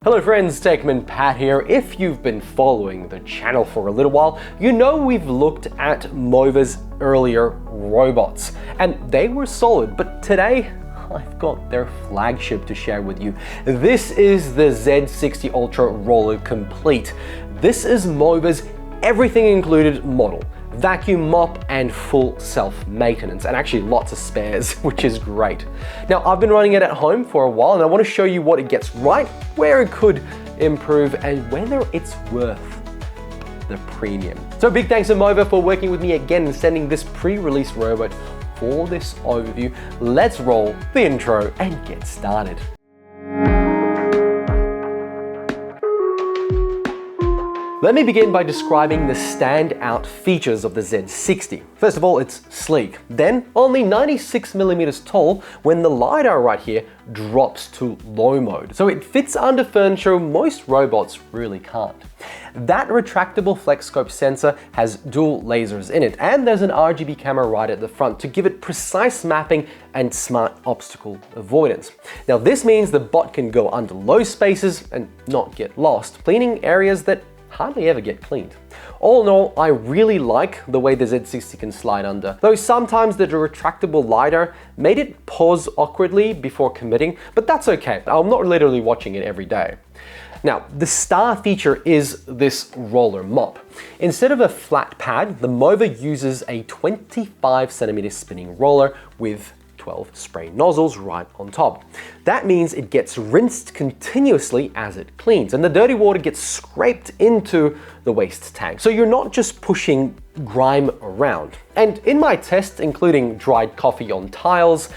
Hello friends, TechManPat here. If you've been following the channel for a little while, you know we've looked at MOVA's earlier robots, and they were solid, but today I've got their flagship to share with you. This is the Z60 Ultra Roller Complete. This is MOVA's everything included model. Vacuum mop and full self-maintenance, and actually lots of spares, which is great. Now, I've been running it at home for a while and I want to show you what it gets right, where it could improve, and whether it's worth the premium. So big thanks to MOVA for working with me again and sending this pre-release robot for this overview. Let's roll the intro and get started. Let me begin by describing the standout features of the Z60. First of all, it's sleek. Then, only 96mm tall when the LiDAR right here drops to low mode. So it fits under furniture most robots really can't. That retractable flex scope sensor has dual lasers in it, and there's an RGB camera right at the front to give it precise mapping and smart obstacle avoidance. Now this means the bot can go under low spaces and not get lost, cleaning areas that hardly ever get cleaned. All in all, I really like the way the Z60 can slide under, though sometimes the retractable LiDAR made it pause awkwardly before committing, but that's okay. I'm not literally watching it every day. Now, the star feature is this roller mop. Instead of a flat pad, the MOVA uses a 25cm spinning roller with 12 spray nozzles right on top. That means it gets rinsed continuously as it cleans, and the dirty water gets scraped into the waste tank. So you're not just pushing grime around. And in my test, including dried coffee on tiles,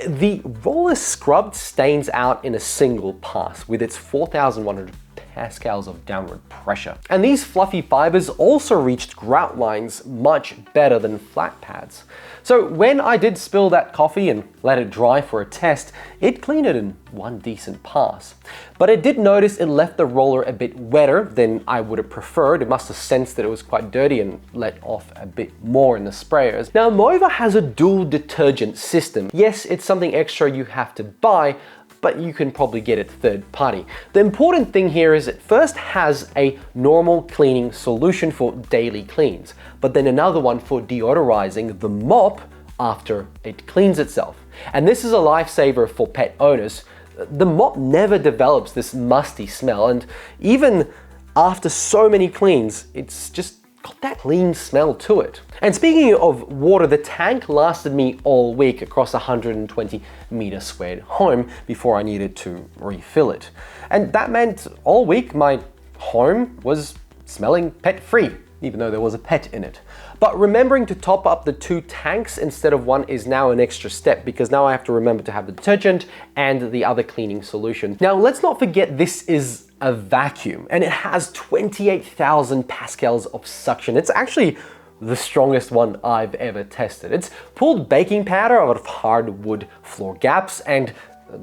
the roller scrubbed stains out in a single pass with its 4,100 pascals of downward pressure. And these fluffy fibers also reached grout lines much better than flat pads. So when I did spill that coffee and let it dry for a test, it cleaned it in one decent pass. But I did notice it left the roller a bit wetter than I would have preferred. It must have sensed that it was quite dirty and let off a bit more in the sprayers. Now, MOVA has a dual detergent system. Yes, it's something extra you have to buy, but you can probably get it third party. The important thing here is it first has a normal cleaning solution for daily cleans, but then another one for deodorizing the mop after it cleans itself. And this is a lifesaver for pet owners. The mop never develops this musty smell, and even after so many cleans, it's just got that clean smell to it. And speaking of water, the tank lasted me all week across a 120m squared home before I needed to refill it. And that meant all week my home was smelling pet-free, even though there was a pet in it. But remembering to top up the 2 tanks instead of 1 is now an extra step, because now I have to remember to have the detergent and the other cleaning solution. Now let's not forget this is a vacuum, and it has 28,000 pascals of suction. It's actually the strongest one I've ever tested. It's pulled baking powder out of hardwood floor gaps and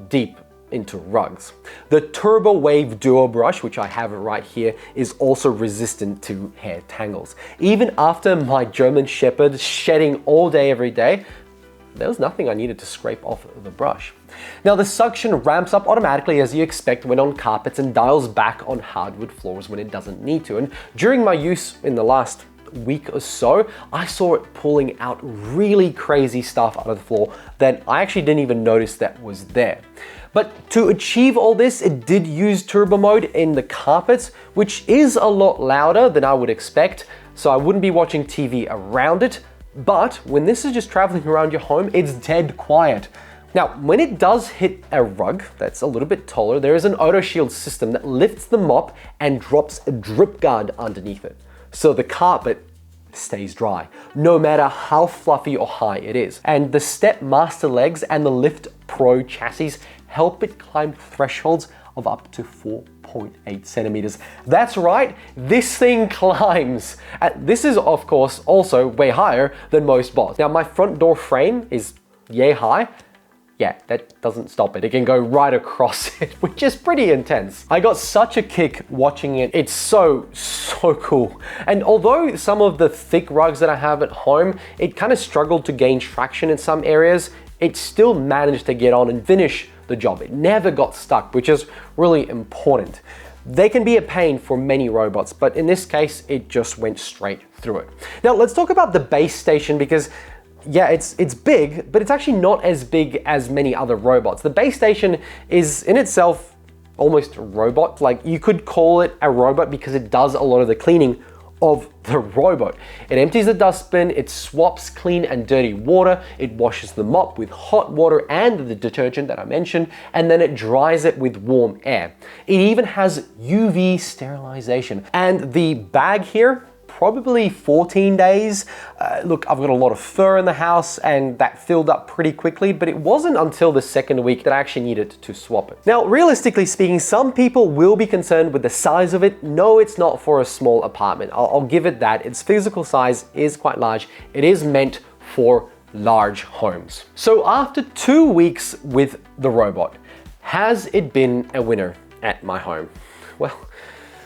deep into rugs. The Turbo Wave Duo brush, which I have right here, is also resistant to hair tangles. Even after my German Shepherd shedding all day every day, there was nothing I needed to scrape off the brush. Now the suction ramps up automatically as you expect when on carpets and dials back on hardwood floors when it doesn't need to. And during my use in the last week or so, I saw it pulling out really crazy stuff out of the floor that I actually didn't even notice that was there. But to achieve all this, it did use turbo mode in the carpets, which is a lot louder than I would expect, so I wouldn't be watching TV around it. But when this is just traveling around your home, it's dead quiet. Now, when it does hit a rug that's a little bit taller, there is an auto shield system that lifts the mop and drops a drip guard underneath it, so the carpet stays dry, no matter how fluffy or high it is. And the Step Master legs and the Lift Pro chassis help it climb thresholds of up to 4.8 centimeters. That's right, this thing climbs. This is, of course, also way higher than most bots. Now, my front door frame is yay high. Yeah, that doesn't stop it. It can go right across it, which is pretty intense. I got such a kick watching it. It's so cool. And although some of the thick rugs that I have at home, it kind of struggled to gain traction in some areas, it still managed to get on and finish the job. It never got stuck, which is really important. They can be a pain for many robots, but in this case, it just went straight through it. Now, let's talk about the base station because yeah, it's big, but it's actually not as big as many other robots. The base station is in itself almost a robot. Like, you could call it a robot because it does a lot of the cleaning of the robot. It empties the dustbin, it swaps clean and dirty water, it washes the mop with hot water and the detergent that I mentioned, and then it dries it with warm air. It even has UV sterilization. And the bag here, probably 14 days. Look, I've got a lot of fur in the house and that filled up pretty quickly, but it wasn't until the second week that I actually needed to swap it. Now, realistically speaking, some people will be concerned with the size of it. No, it's not for a small apartment. I'll give it that. Its physical size is quite large. It is meant for large homes. So after 2 weeks with the robot, has it been a winner at my home? Well,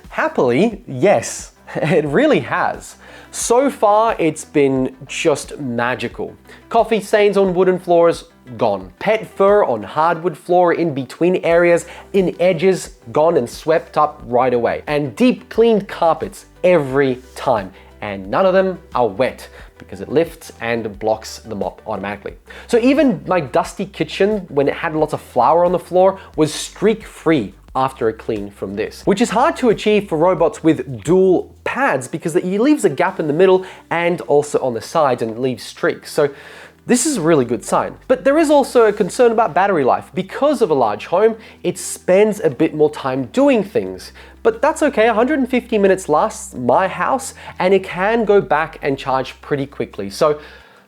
happily, yes. It really has. So far, it's been just magical. Coffee stains on wooden floors, gone. Pet fur on hardwood floor in between areas, in edges, gone and swept up right away. And deep cleaned carpets every time. And none of them are wet because it lifts and blocks the mop automatically. So even my dusty kitchen, when it had lots of flour on the floor, was streak-free after a clean from this, which is hard to achieve for robots with dual pads because it leaves a gap in the middle and also on the sides and leaves streaks. So this is a really good sign. But there is also a concern about battery life. Because of a large home, it spends a bit more time doing things. But that's okay, 150 minutes lasts my house, and it can go back and charge pretty quickly. So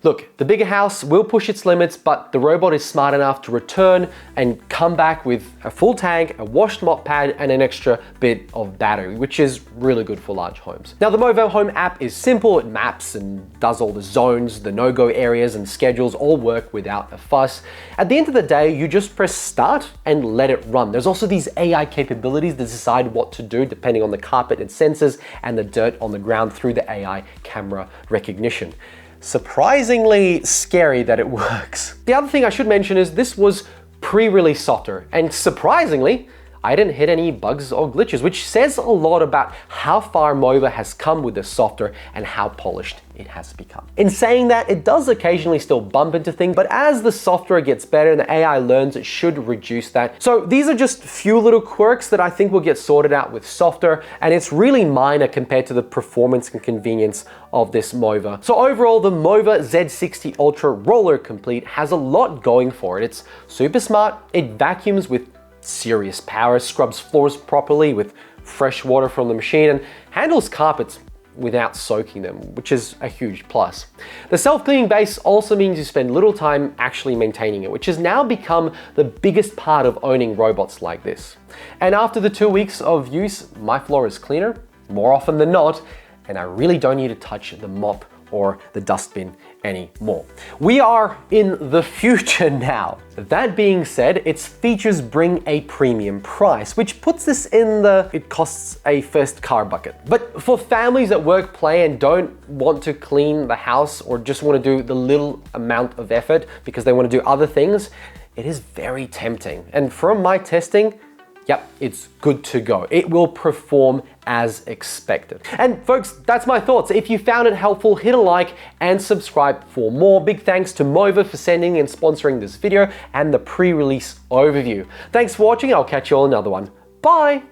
look, the bigger house will push its limits, but the robot is smart enough to return and come back with a full tank, a washed mop pad, and an extra bit of battery, which is really good for large homes. Now, the MOVA Home app is simple. It maps and does all the zones, the no-go areas, and schedules all work without a fuss. At the end of the day, you just press start and let it run. There's also these AI capabilities that decide what to do depending on the carpet and sensors and the dirt on the ground through the AI camera recognition. Surprisingly scary that it works. The other thing I should mention is this was pre-release software, and surprisingly, I didn't hit any bugs or glitches, which says a lot about how far MOVA has come with this software and how polished it has become. In saying that, it does occasionally still bump into things, but as the software gets better and the AI learns, it should reduce that. So these are just a few little quirks that I think will get sorted out with software, and it's really minor compared to the performance and convenience of this MOVA. So overall, the MOVA Z60 Ultra Roller Complete has a lot going for it. It's super smart, it vacuums with serious power, scrubs floors properly with fresh water from the machine, and handles carpets without soaking them, which is a huge plus. The self-cleaning base also means you spend little time actually maintaining it, which has now become the biggest part of owning robots like this. And after the 2 weeks of use, my floor is cleaner, more often than not, and I really don't need to touch the mop or the dustbin anymore. We are in the future now. That being said, its features bring a premium price, which puts this in the it costs a first car bucket. But for families that work, play, and don't want to clean the house or just want to do the little amount of effort because they want to do other things, it is very tempting. And from my testing, yep, it's good to go. It will perform as expected. And folks, that's my thoughts. If you found it helpful, hit a like and subscribe for more. Big thanks to MOVA for sending and sponsoring this video and the pre-release overview. Thanks for watching. I'll catch you all in another one. Bye.